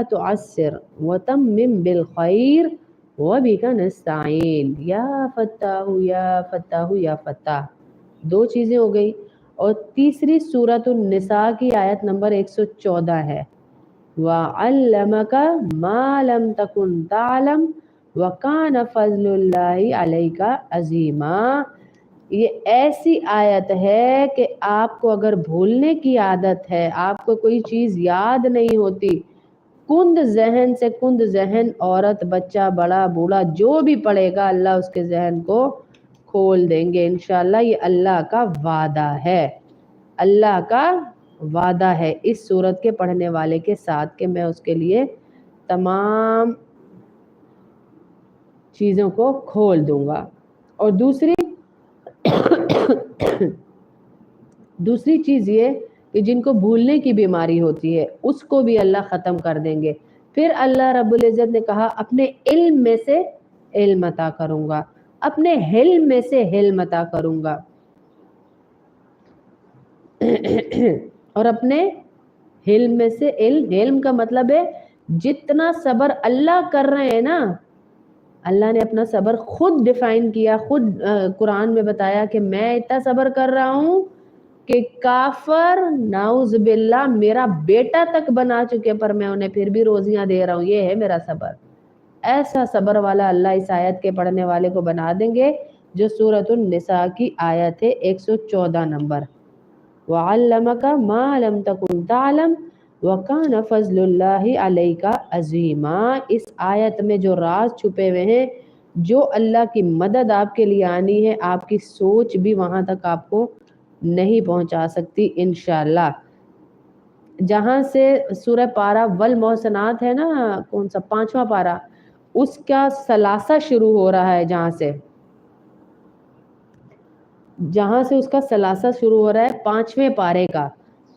تعسر وتمم بالخیر وبک نستعین، یا فتاح یا فتاح یا فتاح، 2 چیزیں ہو گئی. اور تیسری سورۃ النساء کی آیت نمبر 114 ہے، وَعَلَّمَكَ مَا لَمْ تَكُنْ تَعْلَمْ وَكَانَ فَضْلُ اللَّهِ عَلَيْكَ عَظِيمًا. یہ ایسی آیت ہے کہ آپ کو اگر بھولنے کی عادت ہے، آپ کو کوئی چیز یاد نہیں ہوتی، کند ذہن سے کند ذہن عورت، بچہ، بڑا، بوڑھا جو بھی پڑھے گا اللہ اس کے ذہن کو کھول دیں گے انشاءاللہ. یہ اللہ کا وعدہ ہے، اللہ کا وعدہ ہے اس سورت کے پڑھنے والے کے ساتھ کہ میں اس کے لیے تمام چیزوں کو کھول دوں گا. اور دوسری چیز یہ کہ جن کو بھولنے کی بیماری ہوتی ہے اس کو بھی اللہ ختم کر دیں گے. پھر اللہ رب العزت نے کہا اپنے علم میں سے علم عطا کروں گا، اپنے حلم میں سے حلم عطا کروں گا، اور اپنے حلم میں سے علم کا مطلب ہے جتنا صبر اللہ کر رہے ہیں نا، اللہ نے اپنا صبر خود ڈیفائن کیا، خود قرآن میں بتایا کہ میں اتنا صبر کر رہا ہوں کہ کافر نعوذ باللہ میرا بیٹا تک بنا چکے پر میں انہیں پھر بھی روزیاں دے رہا ہوں، یہ ہے میرا صبر. ایسا صبر والا اللہ اس آیت کے پڑھنے والے کو بنا دیں گے جو سورۃ النساء کی آیت ہے 114 نمبر. وَعَلَّمَكَ مَا لَمْ تَكُنْ تَعْلَمْ وَكَانَ فَضْلُ اللَّهِ عَلَيْكَ عَظِيمًا. اس آیت میں جو راز چھپے ہوئے ہیں، جو اللہ کی مدد آپ کے لیے آنی ہے، آپ کی سوچ بھی وہاں تک آپ کو نہیں پہنچا سکتی انشاءاللہ. جہاں سے سورہ پارہ والمحسنات ہے نا، کون سا 5واں پارہ، اس کا ثلاثہ شروع ہو رہا ہے، جہاں سے اس کا ثلاثہ شروع ہو رہا ہے 5ویں پارے کا،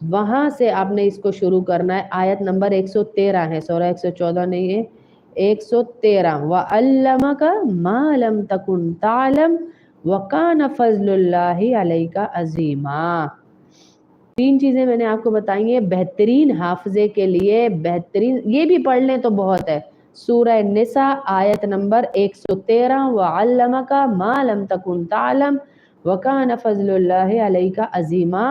وہاں سے آپ نے اس کو شروع کرنا ہے. آیت نمبر 113 ہے، سورہ 114 نہیں ہے، 113. وَعَلَّمَكَ مَا لَمْ تَكُنْ تَعْلَمْ وَكَانَ فَضْلُ اللَّهِ عَلَيْكَ عَظِيمًا. 3 چیزیں میں نے آپ کو بتائی ہیں بہترین حافظے کے لیے، بہترین، یہ بھی پڑھ لیں تو بہت ہے. سورہ نساء آیت نمبر 113، وَعَلَّمَكَ مَا لَمْ تَكُنْ تَعْلَمْ وَكَانَ فَضْلُ اللَّهِ عَلَيْكَ عَظِيمًا.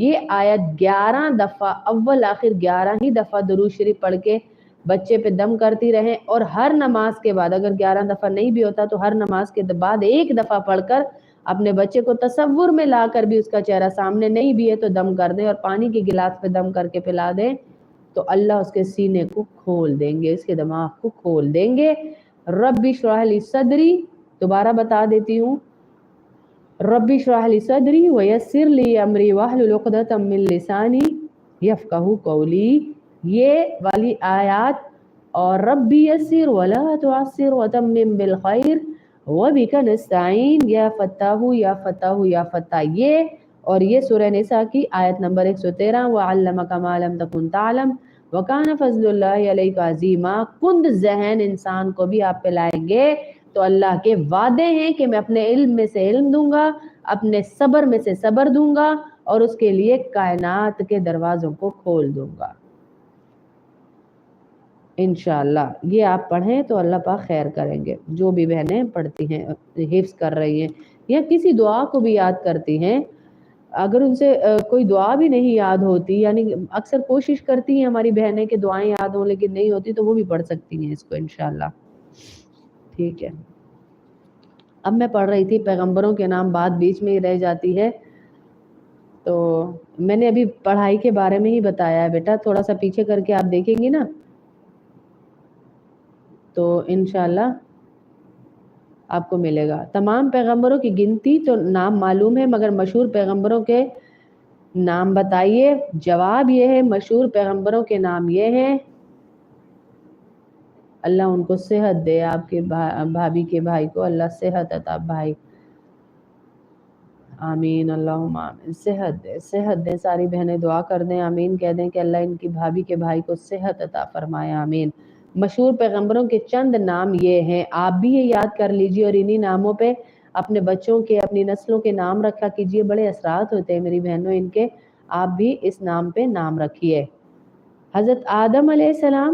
یہ آیت 11 دفعہ، اول آخر 11 ہی دفعہ درود شریف پڑھ کے بچے پہ دم کرتی رہیں، اور ہر نماز کے بعد، اگر 11 دفعہ نہیں بھی ہوتا تو ہر نماز کے بعد 1 دفعہ پڑھ کر اپنے بچے کو تصور میں لا کر بھی اس کا چہرہ سامنے نہیں بھی ہے تو دم کر دیں، اور پانی کی گلاس پہ دم کر کے پلا دیں تو اللہ اس کے سینے کو کھول دیں گے، اس کے دماغ کو کھول دیں گے. رب اشرح لی صدری، دوبارہ بتا دیتی ہوں، رب اشرح لی صدری ویسر لی امری واحلل عقدۃ من لسانی یفقہوا قولی، یہ والی آیات، اور ربی یسر ولا تعسر وتمم بالخیر وبک نستعین، یا فتاح یا فتاح یا فتاح، یہ اور یہ سورہ نساء کی آیت نمبر 113، وَعَلَّمَكَ مَا لَمْ تَكُنْ تَعْلَمْ وَكَانَ فَضْلُ اللَّهِ عَلَيْكَ عَظِيمًا. کند ذہن انسان کو بھی آپ پہ لائیں گے تو اللہ کے وعدے ہیں کہ میں اپنے علم میں سے علم دوں گا، اپنے صبر میں سے صبر دوں گا، اور اس کے لیے کائنات کے دروازوں کو کھول دوں گا انشاءاللہ. یہ آپ پڑھیں تو اللہ پاک خیر کریں گے. جو بھی بہنیں پڑھتی ہیں، حفظ کر رہی ہیں، یا کسی دعا کو بھی یاد کرتی ہیں، اگر ان سے کوئی دعا بھی نہیں یاد ہوتی، یعنی اکثر کوشش کرتی ہیں ہماری بہنیں کہ دعائیں یاد ہوں لیکن نہیں ہوتی، تو وہ بھی پڑھ سکتی ہیں اس کو انشاءاللہ. ٹھیک ہے. اب میں پڑھ رہی تھی پیغمبروں کے نام، بات بیچ میں ہی رہ جاتی ہے، تو میں نے ابھی پڑھائی کے بارے میں ہی بتایا ہے بیٹا، تھوڑا سا پیچھے کر کے آپ دیکھیں گی نا تو انشاءاللہ آپ کو ملے گا. تمام پیغمبروں کی گنتی تو نام معلوم ہے، مگر مشہور پیغمبروں کے نام بتائیے. جواب یہ ہے مشہور پیغمبروں کے نام یہ ہیں، اللہ ان کو صحت دے، آپ کے بھابھی کے بھائی کو اللہ صحت عطا، بھائی آمین اللہم آمین، صحت دے. ساری بہنیں دعا کر دیں، آمین کہہ دیں کہ اللہ ان کی بھابھی کے بھائی کو صحت عطا فرمائے، آمین. مشہور پیغمبروں کے چند نام یہ ہیں، آپ بھی یہ یاد کر لیجئے، اور انہی ناموں پہ اپنے بچوں کے، اپنی نسلوں کے نام رکھا کیجئے. بڑے اثرات ہوتے ہیں میری بہنوں ان کے، آپ بھی اس نام پہ نام رکھیے. حضرت آدم علیہ السلام